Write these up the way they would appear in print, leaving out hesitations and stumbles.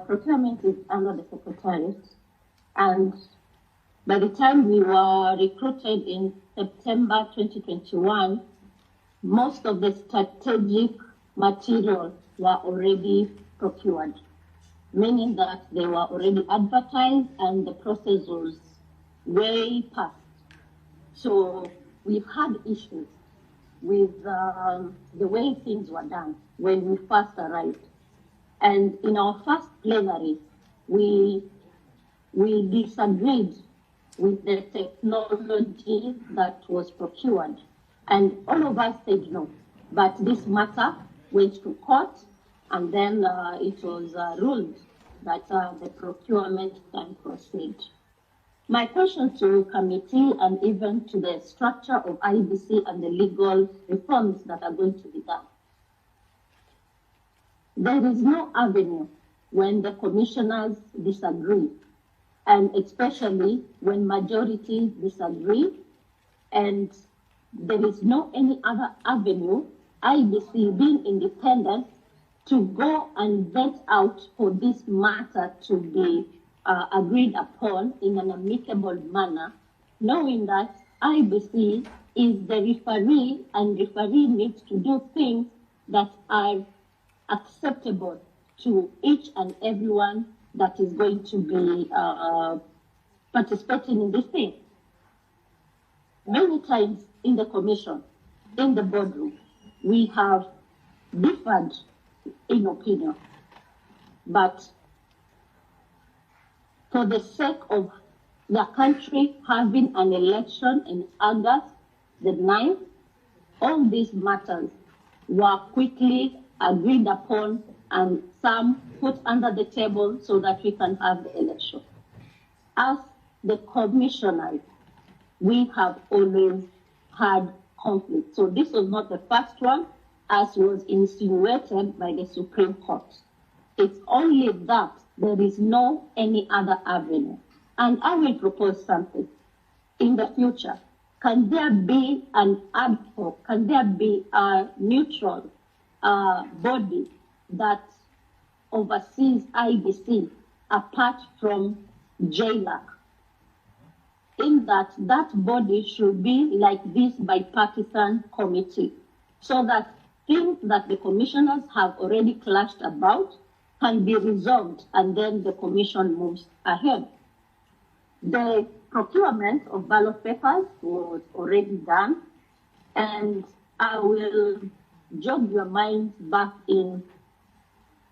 procurement is under the Secretariat, and by the time we were recruited in September 2021, most of the strategic materials were already procured, meaning that they were already advertised and the process was way past. So we've had issues with the way things were done when we first arrived. And in our first plenary, we disagreed with the technology that was procured. And all of us said no. But this matter went to court, and then it was ruled that the procurement can proceed. My question to committee and even to the structure of IBC and the legal reforms that are going to be done. There is no avenue when the commissioners disagree, and especially when majority disagree, and there is no any other avenue, IBC being independent, to go and vet out for this matter to be agreed upon in an amicable manner, knowing that IBC is the referee and referee needs to do things that are acceptable to each and everyone that is going to be participating in this thing. Many times in the commission, in the boardroom, we have differed in opinion, but for the sake of the country having an election in August the 9th, all these matters were quickly agreed upon and some put under the table so that we can have the election. As the commissioners, we have always had conflict. So this was not the first one, as was insinuated by the Supreme Court. It's only that there is no any other avenue. And I will propose something. In the future, can there be an ad hoc, can there be a neutral body that oversees IBC apart from JLAC? In that body should be like this bipartisan committee, so that things that the commissioners have already clashed about can be resolved, and then the commission moves ahead. The procurement of ballot papers was already done, and I will jog your mind back in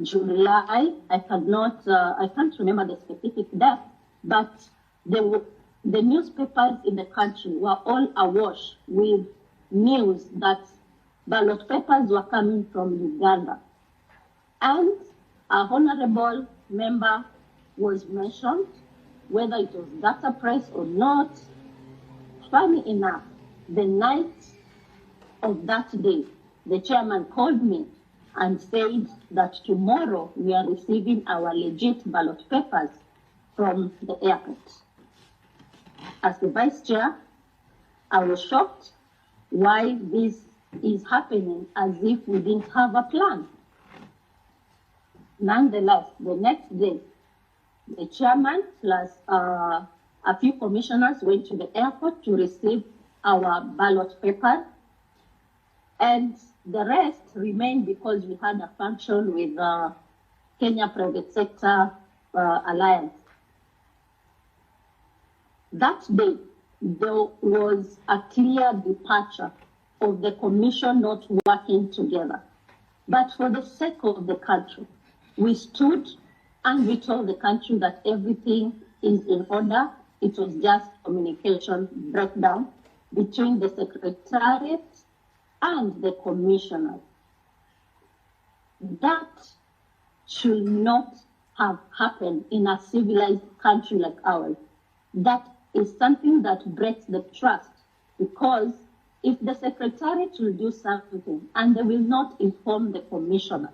July. I can't remember the specific date, but the newspapers in the country were all awash with news that ballot papers were coming from Uganda. And a honorable member was mentioned, whether it was data press or not. Funny enough, the night of that day, the chairman called me and said that tomorrow we are receiving our legit ballot papers from the airport. As the vice chair, I was shocked why this is happening, as if we didn't have a plan. Nonetheless, the next day, the chairman plus a few commissioners went to the airport to receive our ballot paper, and the rest remained because we had a function with Kenya Private Sector Alliance. That day, there was a clear departure of the commission not working together. But for the sake of the country, we stood and we told the country that everything is in order. It was just communication breakdown between the secretariat and the commissioners. That should not have happened in a civilized country like ours. That is something that breaks the trust, because if the secretariat will do something and they will not inform the commissioner,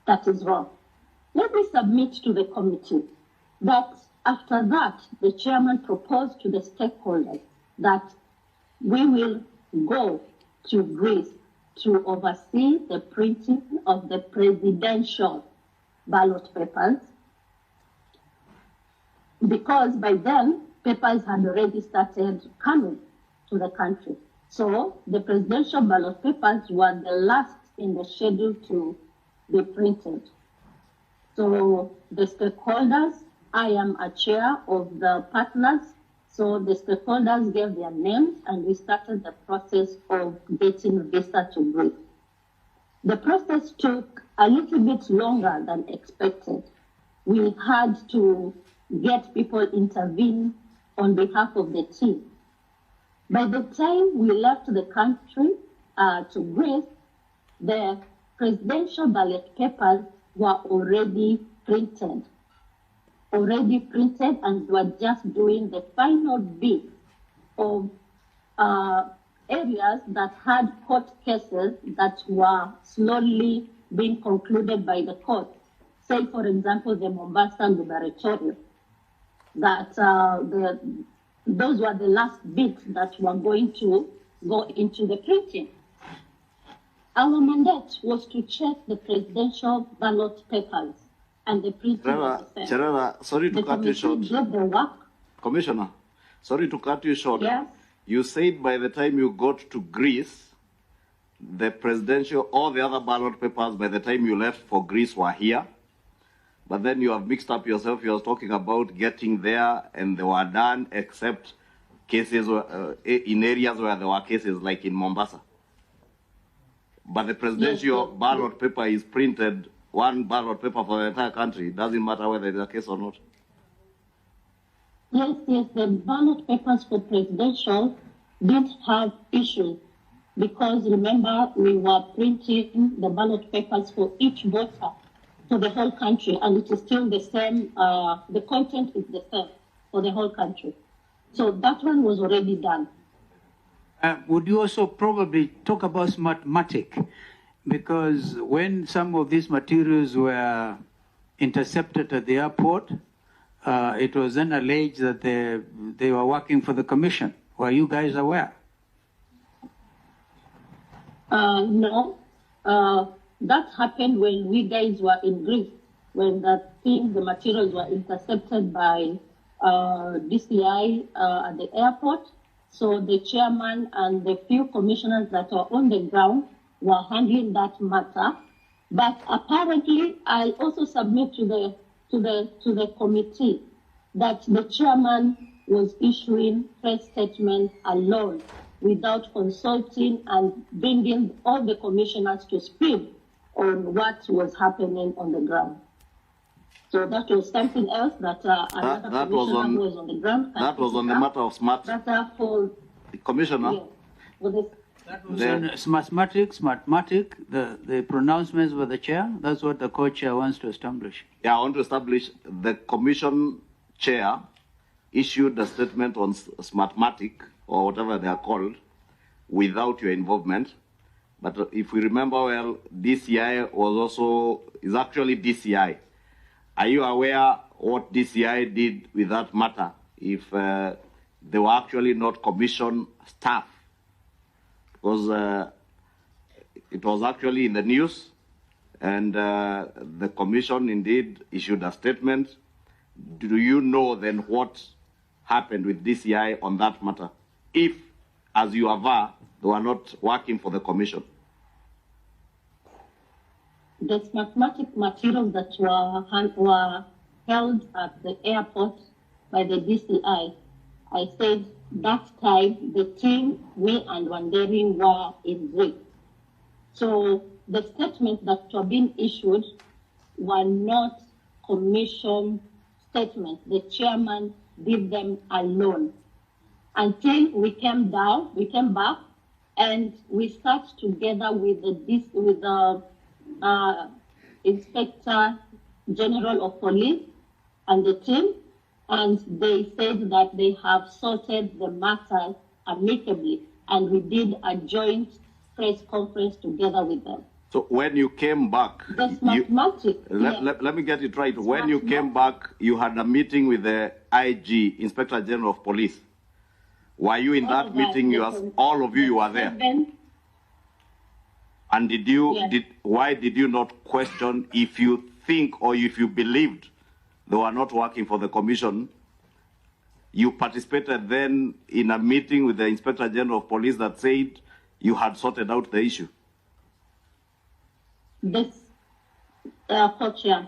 that is wrong. Let me submit to the committee that after that, the chairman proposed to the stakeholders that we will go to Greece to oversee the printing of the presidential ballot papers, because by then papers had already started coming to the country. So the presidential ballot papers were the last in the schedule to be printed. So the stakeholders, I am a chair of the partners, so the stakeholders gave their names and we started the process of getting visa to Greece. The process took a little bit longer than expected. We had to get people intervene on behalf of the team. By the time we left the country to Greece, the presidential ballot papers were already printed, and were just doing the final bit of areas that had court cases that were slowly being concluded by the court. Say, for example, the Mombasa gubernatorial, that those were the last bits that were going to go into the printing. Our mandate was to check the presidential ballot papers and the printing. Cherera, sorry to cut you short. Did the work. Commissioner, sorry to cut you short. Yes. You said by the time you got to Greece, the presidential, all the other ballot papers, by the time you left for Greece, were here. But then you have mixed up yourself. You were talking about getting there and they were done, except cases in areas where there were cases like in Mombasa. But the presidential ballot paper is printed, one ballot paper for the entire country. It doesn't matter whether it's a case or not. Yes, the ballot papers for presidential did have issues because remember we were printing the ballot papers for each voter for the whole country, and it is still the same, the content is the same for the whole country. So that one was already done. Would you also probably talk about Smartmatic? Because when some of these materials were intercepted at the airport, it was then alleged that they were working for the commission. Were you guys aware? No. That happened when we guys were in Greece, when the materials were intercepted by DCI at the airport. So the chairman and the few commissioners that were on the ground were handling that matter. But apparently, I also submit to the committee that the chairman was issuing press statements alone without consulting and bringing all the commissioners to speed on what was happening on the ground. So that was something else that another commissioner who was on the ground. That was on the matter of smart. Commissioner. Yeah, that was on Smartmatic, the pronouncements by the chair. That's what the co-chair wants to establish. Yeah, I want to establish the commission chair issued a statement on Smartmatic, or whatever they are called, without your involvement. But if we remember well, DCI is actually DCI. Are you aware what DCI did with that matter if they were actually not commission staff? Because it was actually in the news, and the commission indeed issued a statement. Do you know then what happened with DCI on that matter? If, as you aver, they were not working for the commission. The Smartmatic materials that were held at the airport by the DCI, I said that time the team, me and Wanderi were in Greece. So the statements that were being issued were not commission statements. The chairman did them alone. Until we came back, and we sat together with the Inspector General of Police and the team, and they said that they have sorted the matter amicably, and we did a joint press conference together with them. So when you came back, let me get it right. When you came back, you had a meeting with the IG, Inspector General of Police. Were you in that meeting? All of you were there. And why did you not question if you think or if you believed they were not working for the commission, you participated then in a meeting with the Inspector General of Police that said you had sorted out the issue? This, Co-Chair,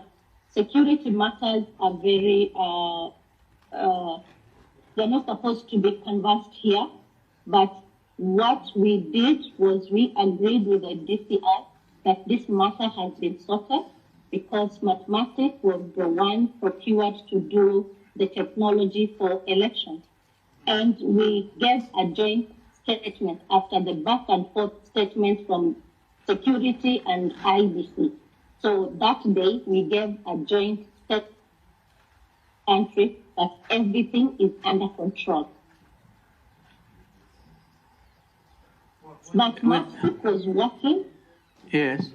security matters are very, they're not supposed to be conversed here, but what we did was we agreed with the DCI that this matter has been sorted because Mathematics was the one procured to do the technology for elections. And we gave a joint statement after the back and forth statement from security and IBC. So that day we gave a joint statement entry that everything is under control. Mathematics was working. Yes.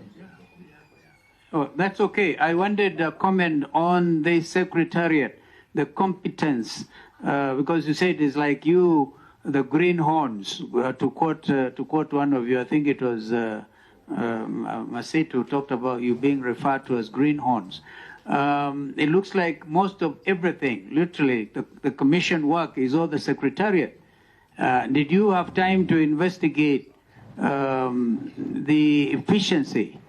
Oh, that's okay. I wanted a comment on the secretariat, the competence, because you said it's like you, the greenhorns. To quote one of you, I think it was Masit who talked about you being referred to as greenhorns. It looks like most of everything, literally, the commission work is all the secretariat. Did you have time to investigate the efficiency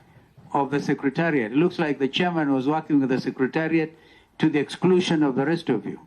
of the secretariat? It looks like the chairman was working with the secretariat to the exclusion of the rest of you.